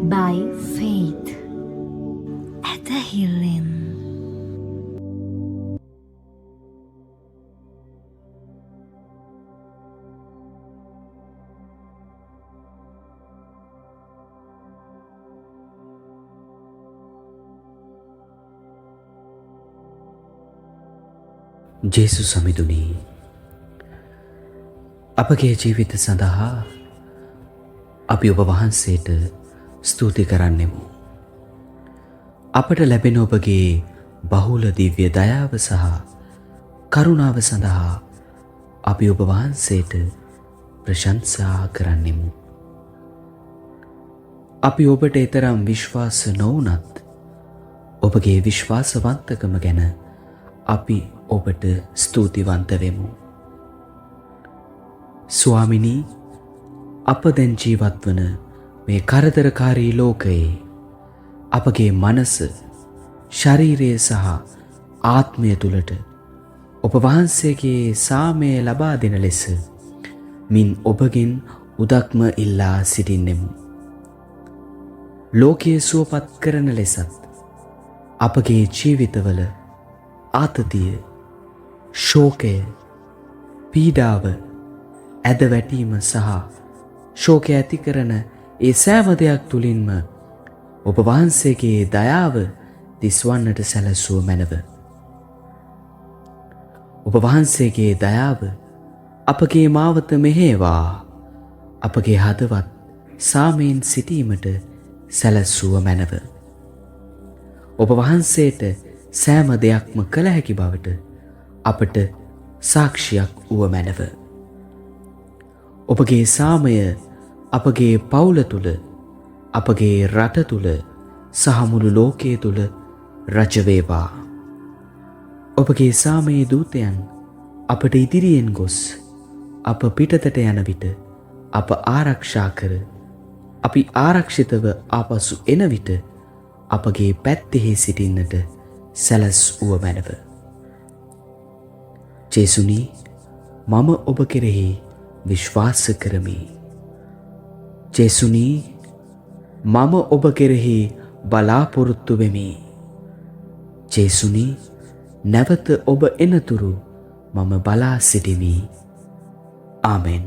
by faith at the healing. ජේසුස් සමිඳුනි, අපගේ ජීවිත සඳහා අපි ඔබ වහන්සේට ස්තුති කරන්නෙමු. අපට ලැබෙන ඔබගේ බහුල දිව්‍ය දයාව සහ කරුණාව සඳහා අපි ඔබ වහන්සේට ප්‍රශංසා කරන්නෙමු. අපි ඔබට එතරම් විශ්වාස නොවුනත් ඔබගේ විශ්වාසවන්තකම ගැන අපි ඔබට ස්තුතිවන්ත වෙමු. ස්වාමිනී, අප දැන් ජීවත් වන මේ කරදරකාරී ලෝකයේ අපගේ මනස, ශරීරය සහ ආත්මය තුළට ඔබ වහන්සේගේ සාමය ලබා දෙන ලෙස මින් ඔබගෙන් උදක්ම ඉල්ලා සිටින්නෙමු. ලෝකයේ සුවපත් කරන ලෙසත් අපගේ ජීවිතවල ආතතිය, ශෝකය, පීඩාව, ඇද වැටීම සහ ශෝකය ඇති කරන ඒ සෑම දෙයක් තුළින්ම ඔබ වහන්සේගේ දයාව දිස්වන්නට සැලසුව මැනව. ඔබ වහන්සේගේ දයාව අපගේ මාවත මෙහෙවා අපගේ හදවත් සාමයෙන් සිටීමට සැලසුව මැනව. ඔබ වහන්සේට සෑම දෙයක්ම කළ හැකි බවට අපට සාක්ෂියක් වුව මැනව. ඔබගේ සාමය අපගේ පවුල තුළ, අපගේ රට තුළ සහ මුළු ලෝකයේ තුළ රජ වේවා. ඔබගේ සාමයේ දූතයන් අපට ඉදිරියෙන් ගොස් අප පිටතට යන විට අප ආරක්ෂා කර, අපි ආරක්ෂිතව ආපසු එන විට අපගේ පැත්තෙහි සිටින්නට සැලැස්වුව මැනව. ජේසුනි, මම ඔබ කෙරෙහි විශ්වාස කරමි. ජේසුනි, මම ඔබ කෙරෙහි බලාපොරොත්තු වෙමි. ජේසුනි, නැවත ඔබ එනතුරු මම බලා සිටිමි. ආමෙන්.